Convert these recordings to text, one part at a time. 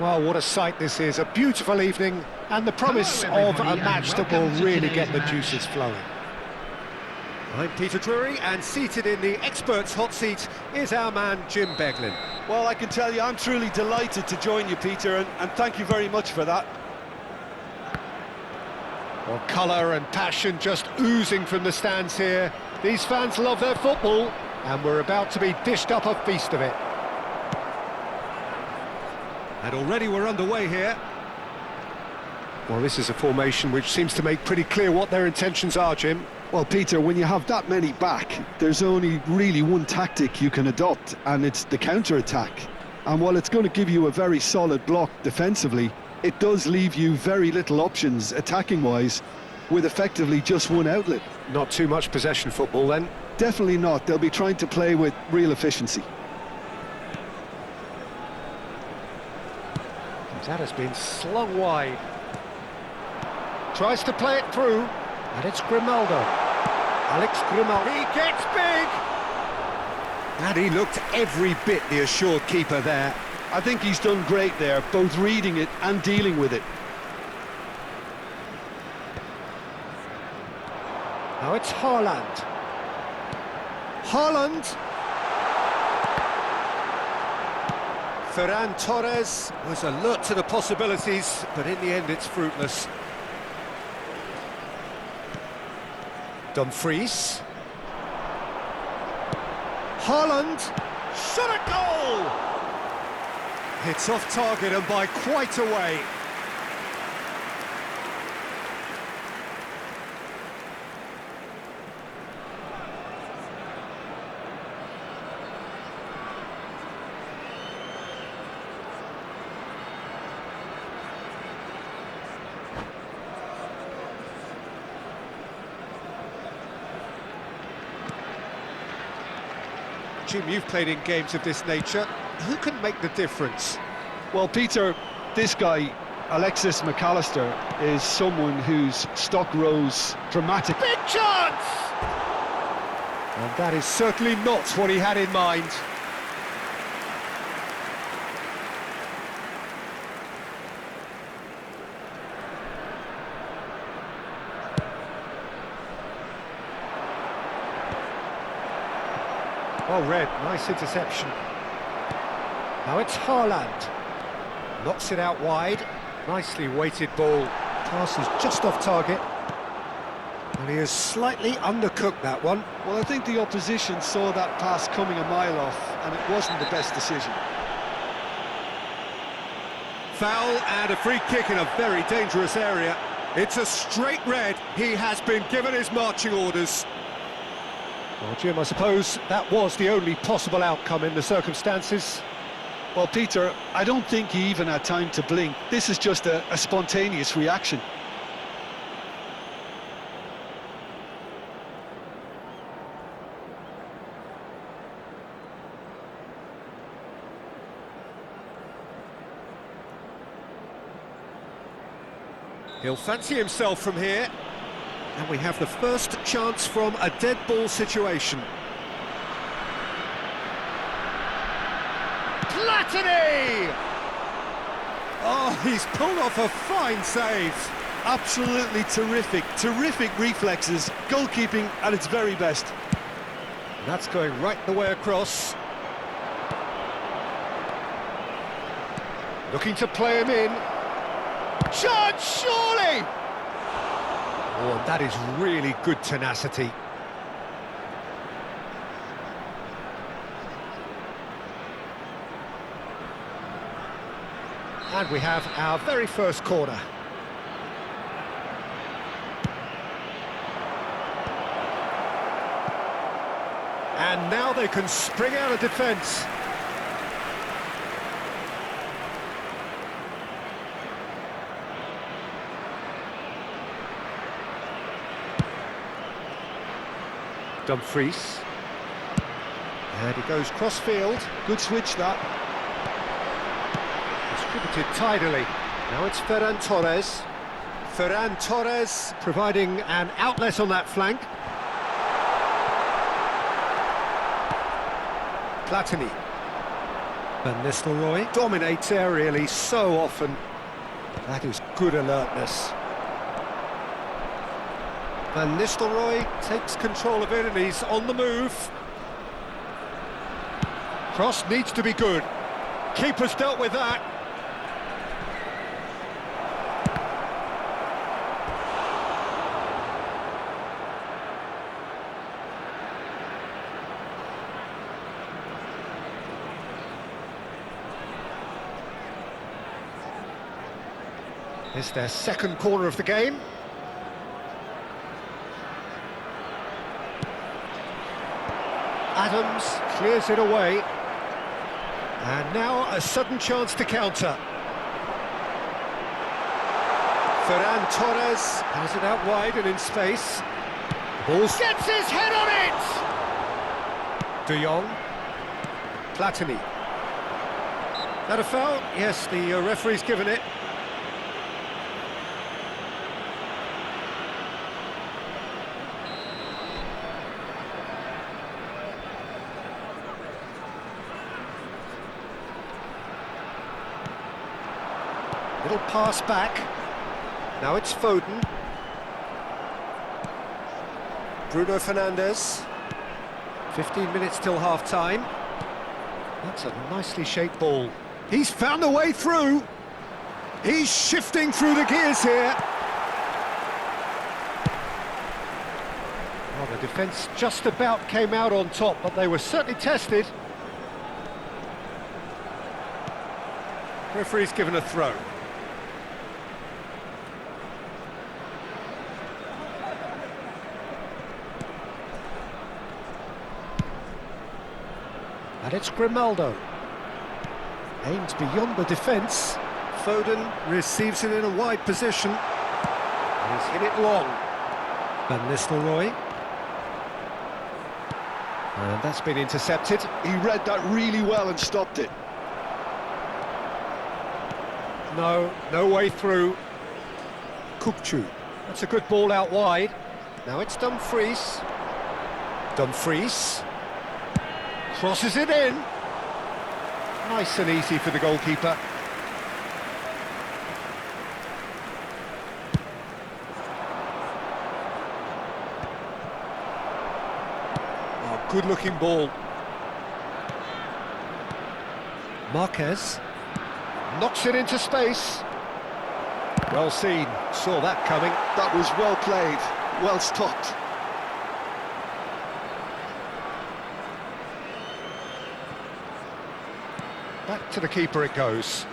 Well, what a sight this is, a beautiful evening, and the promise of a match that will really get the juices flowing. I'm Peter Drury, and seated in the experts' hot seat is our man Jim Beglin. Well, I can tell you, I'm truly delighted to join you, Peter, and thank you very much for that. Well, colour and passion just oozing from the stands here. These fans love their football, and we're about to be dished up a feast of it. And already we're underway here. Well, this is a formation which seems to make pretty clear what their intentions are, Jim. Well, Peter, when you have that many back, there's only really one tactic you can adopt, and it's the counter-attack. And while it's going to give you a very solid block defensively, it does leave you very little options attacking-wise, with effectively just one outlet. Not too much possession football then? Definitely not. They'll be trying to play with real efficiency. That has been slung wide. Tries to play it through, and it's Grimaldo. Alex Grimaldo. He gets big! And he looked every bit the assured keeper there. I think he's done great there, both reading it and dealing with it. Now it's Haaland. Haaland! Ferran Torres was alert to the possibilities, but in the end it's fruitless. Dumfries. Haaland. Shot a goal! It's off target and by quite a way. Jim, you've played in games of this nature. Who can make the difference? Well, Peter, this guy, Alexis McAllister, is someone whose stock rose dramatically. Big chance! And that is certainly not what he had in mind. Well read, nice interception. Now it's Haaland. Knocks it out wide. Nicely weighted ball. Pass is just off target. And he has slightly undercooked that one. Well, I think the opposition saw that pass coming a mile off, and it wasn't the best decision. Foul and a free kick in a very dangerous area. It's a straight red. He has been given his marching orders. Well, Jim, I suppose that was the only possible outcome in the circumstances. Well, Peter, I don't think he even had time to blink. This is just a spontaneous reaction. He'll fancy himself from here. And we have the first chance from a dead ball situation. Platini! Oh, he's pulled off a fine save. Absolutely terrific reflexes, goalkeeping at its very best. That's going right the way across. Looking to play him in. Chance, surely! Oh, and that is really good tenacity. And we have our very first corner. And now they can spring out of defence. Dumfries. And he goes cross-field. Good switch, that. Distributed tidily. Now it's Ferran Torres. Ferran Torres providing an outlet on that flank. Platini. Van Nistelrooy dominates aerially so often. That is good alertness. Van Nistelrooy takes control of it and he's on the move. Cross needs to be good. Keeper's dealt with that. It's their second corner of the game. Adams clears it away. And now a sudden chance to counter. Ferran Torres has it out wide and in space. Ball gets his head on it! De Jong. Platini. That a foul? Yes, the referee's given it. Little pass back. Now it's Foden. Bruno Fernandes. 15 minutes till half-time. That's a nicely shaped ball. He's found a way through. He's shifting through the gears here. Well, the defence just about came out on top, but they were certainly tested. Referee's given a throw. And it's Grimaldo. Aims beyond the defence. Foden receives it in a wide position. And he's hit it long. Van Nistelrooy. And that's been intercepted. He read that really well and stopped it. No way through. Kukçu. That's a good ball out wide. Now it's Dumfries. Dumfries. Crosses it in. Nice and easy for the goalkeeper. Oh, good-looking ball. Marquez knocks it into space. Well seen, saw that coming. That was well played, well stopped. Back to the keeper it goes.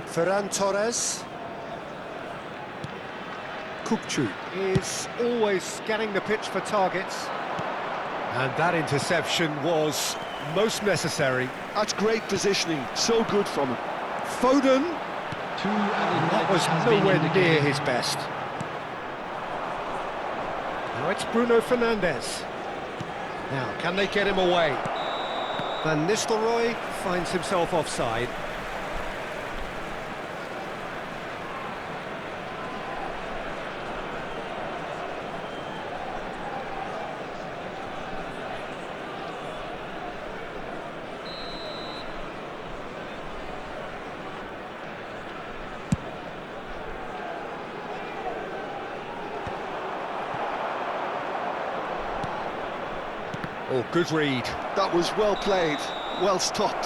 Ferran Torres. Kukçu is always scanning the pitch for targets. And that interception was most necessary. That's great positioning, so good from him. Foden. That was nowhere near his best. Now it's Bruno Fernandes. Now, can they get him away? Van Nistelrooy finds himself offside. Oh, good read. That was well played, well stopped.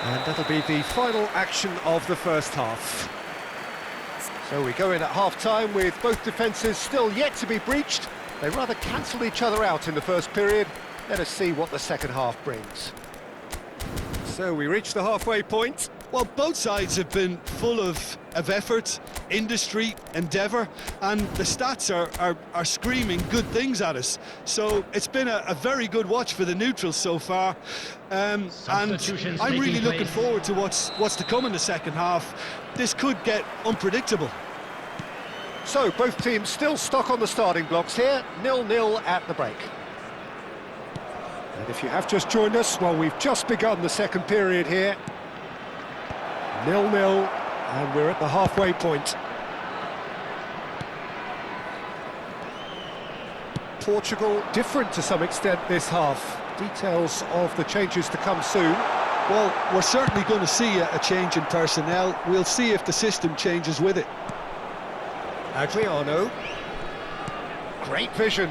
And that'll be the final action of the first half. So we go in at half-time with both defences still yet to be breached. They rather cancelled each other out in the first period. Let us see what the second half brings. So we reach the halfway point. Well, both sides have been full of effort, industry, endeavour, and the stats are screaming good things at us. So it's been a very good watch for the neutrals so far, and I'm really looking forward to what's to come in the second half. This could get unpredictable. So both teams still stuck on the starting blocks here, 0-0 at the break. And if you have just joined us, well, we've just begun the second period here. 0-0, and we're at the halfway point. Portugal different to some extent this half. Details of the changes to come soon. Well, we're certainly going to see a change in personnel. We'll see if the system changes with it. Adriano. Great vision.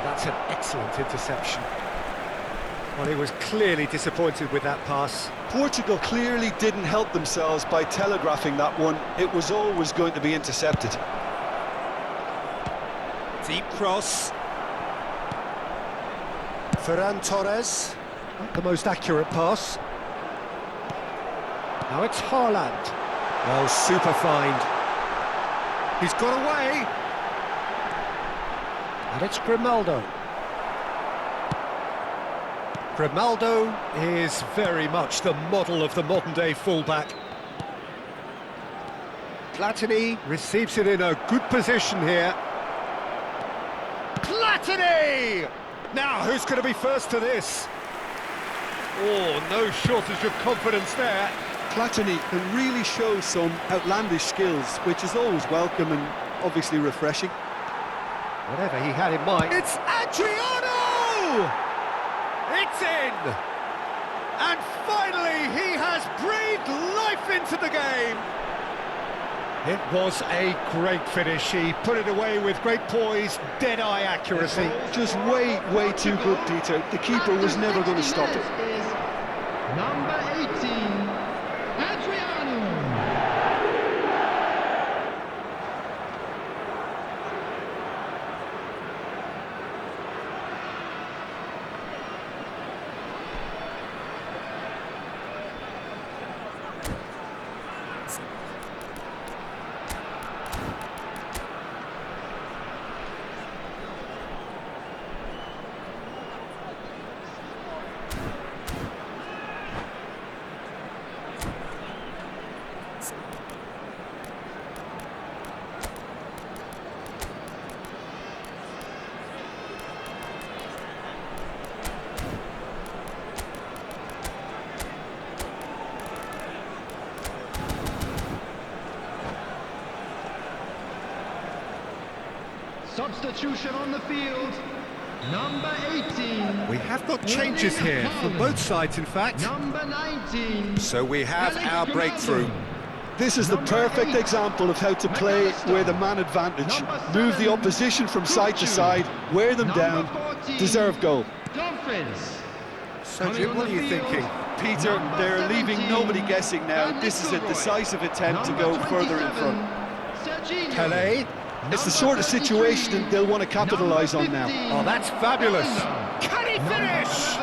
That's an excellent interception. Well, he was clearly disappointed with that pass. Portugal clearly didn't help themselves by telegraphing that one. It was always going to be intercepted. Deep cross. Ferran Torres. Not the most accurate pass. Now it's Haaland. Well, super find. He's got away. And it's Grimaldo. Grimaldo is very much the model of the modern-day fullback. Platini receives it in a good position here. Platini! Now, who's going to be first to this? Oh, no shortage of confidence there. Platini can really show some outlandish skills, which is always welcome and obviously refreshing. Whatever he had in mind. It's Adriano! It's in! And finally, he has breathed life into the game. It was a great finish. He put it away with great poise, dead-eye accuracy. Just way too good, Peter. The keeper was never going to stop it. Number 18, Adriano. Substitution on the field, number 18. We have got changes here, from both sides in fact. Number 19. So we have our breakthrough. This is the perfect example of how to play with a man advantage. Move the opposition from side to side, wear them down, deserve goal. Dumfries. So Jim, what are you thinking? Peter, they're leaving nobody guessing now. This is a decisive attempt to go further in front. Calais. It's the sort of situation they'll want to capitalise on now. Oh, that's fabulous. Can he finish?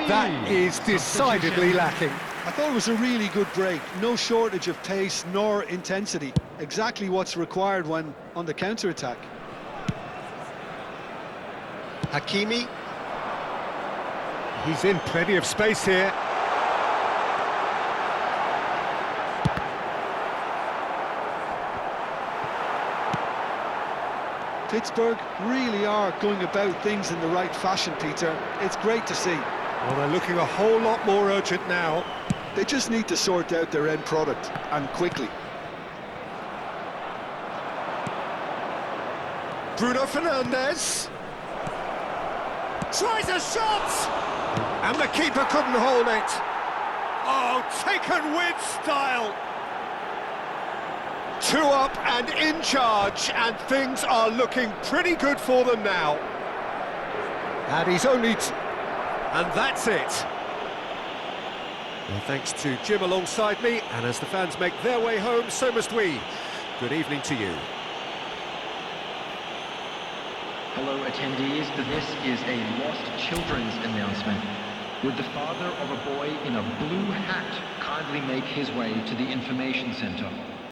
That is decidedly lacking. I thought it was a really good break. No shortage of pace nor intensity. Exactly what's required when on the counter-attack. Hakimi. He's in plenty of space here. Pittsburgh really are going about things in the right fashion, Peter. It's great to see. Well, they're looking a whole lot more urgent now. They just need to sort out their end product, and quickly. Bruno Fernandes tries a shot, and the keeper couldn't hold it. Oh, taken with style. 2 up and in charge, and things are looking pretty good for them now. And he's only... and that's it. Well, thanks to Jim alongside me, and as the fans make their way home, so must we. Good evening to you. Hello attendees, this is a lost children's announcement. Would the father of a boy in a blue hat kindly make his way to the information centre?